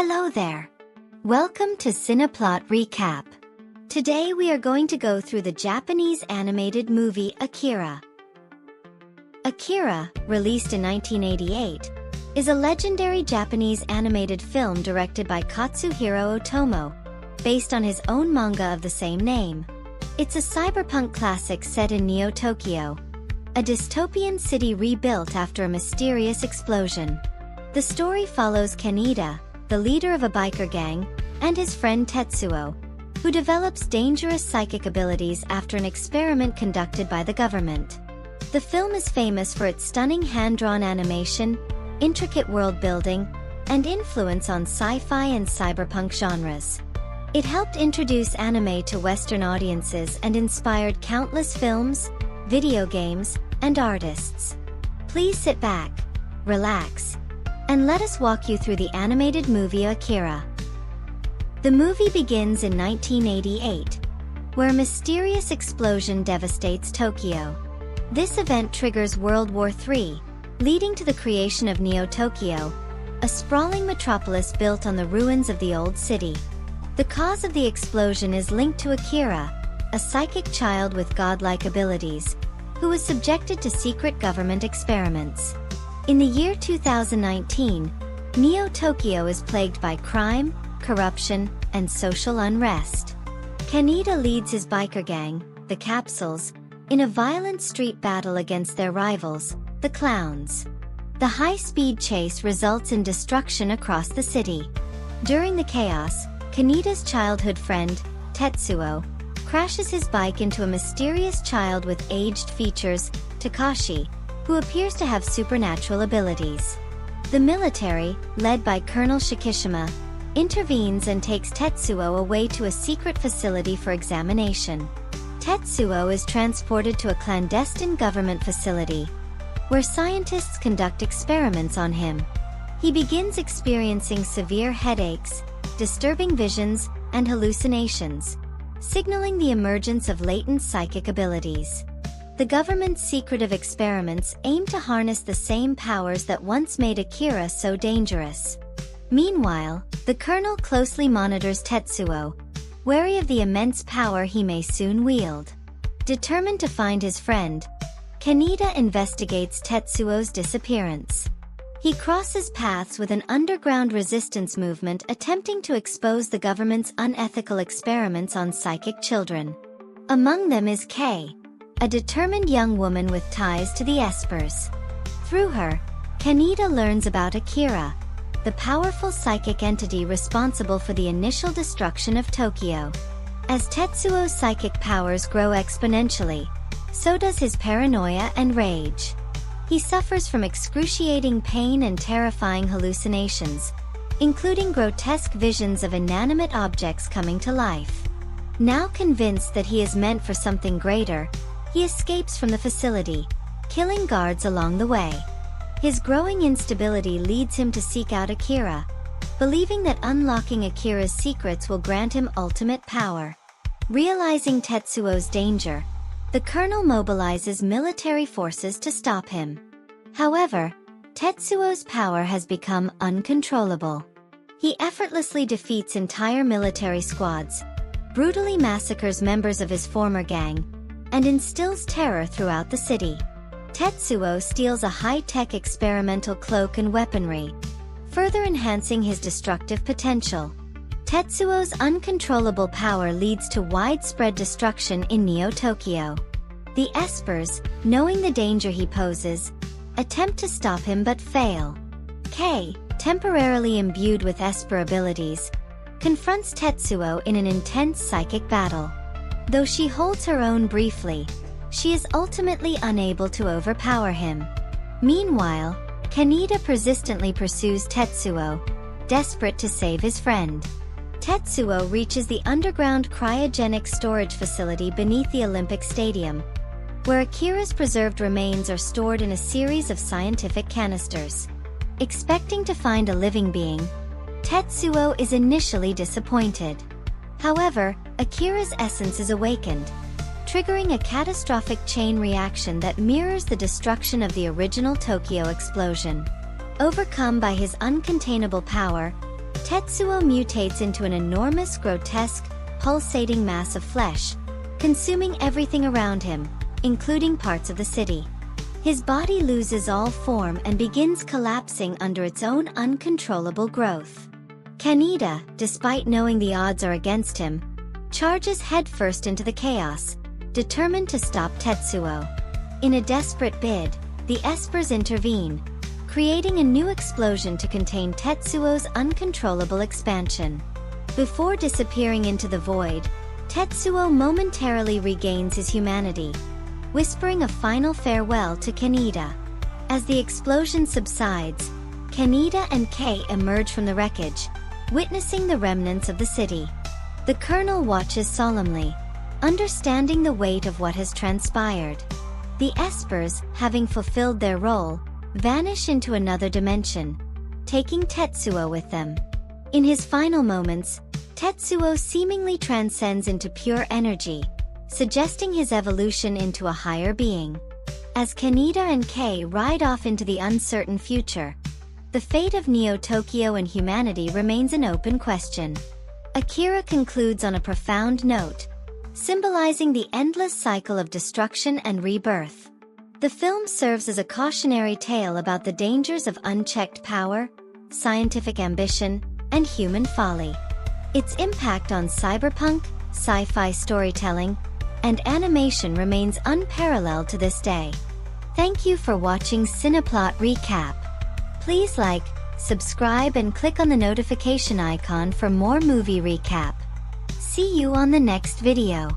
Hello there. Welcome to Cineplot Recap. Today we are going to go through the Japanese animated movie Akira. Akira, released in 1988, is a legendary Japanese animated film directed by Katsuhiro Otomo, based on his own manga of the same name. It's a cyberpunk classic set in Neo-Tokyo, a dystopian city rebuilt after a mysterious explosion. The story follows Kaneda, the leader of a biker gang, and his friend Tetsuo, who develops dangerous psychic abilities after an experiment conducted by the government. The film is famous for its stunning hand-drawn animation, intricate world-building, and influence on sci-fi and cyberpunk genres. It helped introduce anime to Western audiences and inspired countless films, video games, and artists. Please sit back, relax, and let us walk you through the animated movie Akira. The movie begins in 1988, where a mysterious explosion devastates Tokyo. This event triggers World War III, leading to the creation of Neo-Tokyo, a sprawling metropolis built on the ruins of the old city. The cause of the explosion is linked to Akira, a psychic child with godlike abilities, who was subjected to secret government experiments. In the year 2019, Neo-Tokyo is plagued by crime, corruption, and social unrest. Kaneda leads his biker gang, the Capsules, in a violent street battle against their rivals, the Clowns. The high-speed chase results in destruction across the city. During the chaos, Kaneda's childhood friend, Tetsuo, crashes his bike into a mysterious child with aged features, Takashi, who appears to have supernatural abilities. The military, led by Colonel Shikishima, intervenes and takes Tetsuo away to a secret facility for examination. Tetsuo is transported to a clandestine government facility, where scientists conduct experiments on him. He begins experiencing severe headaches, disturbing visions, and hallucinations, signaling the emergence of latent psychic abilities. The government's secretive experiments aim to harness the same powers that once made Akira so dangerous. Meanwhile, the colonel closely monitors Tetsuo, wary of the immense power he may soon wield. Determined to find his friend, Kaneda investigates Tetsuo's disappearance. He crosses paths with an underground resistance movement attempting to expose the government's unethical experiments on psychic children. Among them is Kei, a determined young woman with ties to the Espers. Through her, Kaneda learns about Akira, the powerful psychic entity responsible for the initial destruction of Tokyo. As Tetsuo's psychic powers grow exponentially, so does his paranoia and rage. He suffers from excruciating pain and terrifying hallucinations, including grotesque visions of inanimate objects coming to life. Now convinced that he is meant for something greater, he escapes from the facility, killing guards along the way. His growing instability leads him to seek out Akira, believing that unlocking Akira's secrets will grant him ultimate power. Realizing Tetsuo's danger, the colonel mobilizes military forces to stop him. However, Tetsuo's power has become uncontrollable. He effortlessly defeats entire military squads, brutally massacres members of his former gang, and instills terror throughout the city. Tetsuo steals a high-tech experimental cloak and weaponry, further enhancing his destructive potential. Tetsuo's uncontrollable power leads to widespread destruction in Neo-Tokyo. The Espers, knowing the danger he poses, attempt to stop him but fail. Kei, temporarily imbued with Esper abilities, confronts Tetsuo in an intense psychic battle. Though she holds her own briefly, she is ultimately unable to overpower him. Meanwhile, Kaneda persistently pursues Tetsuo, desperate to save his friend. Tetsuo reaches the underground cryogenic storage facility beneath the Olympic Stadium, where Akira's preserved remains are stored in a series of scientific canisters. Expecting to find a living being, Tetsuo is initially disappointed. However, Akira's essence is awakened, triggering a catastrophic chain reaction that mirrors the destruction of the original Tokyo explosion. Overcome by his uncontainable power, Tetsuo mutates into an enormous, grotesque, pulsating mass of flesh, consuming everything around him, including parts of the city. His body loses all form and begins collapsing under its own uncontrollable growth. Kaneda, despite knowing the odds are against him, charges headfirst into the chaos, determined to stop Tetsuo. In a desperate bid, the Espers intervene, creating a new explosion to contain Tetsuo's uncontrollable expansion. Before disappearing into the void, Tetsuo momentarily regains his humanity, whispering a final farewell to Kaneda. As the explosion subsides, Kaneda and Kei emerge from the wreckage, witnessing the remnants of the city. The Colonel watches solemnly, understanding the weight of what has transpired. The Espers, having fulfilled their role, vanish into another dimension, taking Tetsuo with them. In his final moments, Tetsuo seemingly transcends into pure energy, suggesting his evolution into a higher being. As Kaneda and Kei ride off into the uncertain future, the fate of Neo-Tokyo and humanity remains an open question. Akira concludes on a profound note, symbolizing the endless cycle of destruction and rebirth. The film serves as a cautionary tale about the dangers of unchecked power, scientific ambition, and human folly. Its impact on cyberpunk, sci-fi storytelling, and animation remains unparalleled to this day. Thank you for watching Cineplot Recap. Please like, subscribe and click on the notification icon for more movie recap. See you on the next video.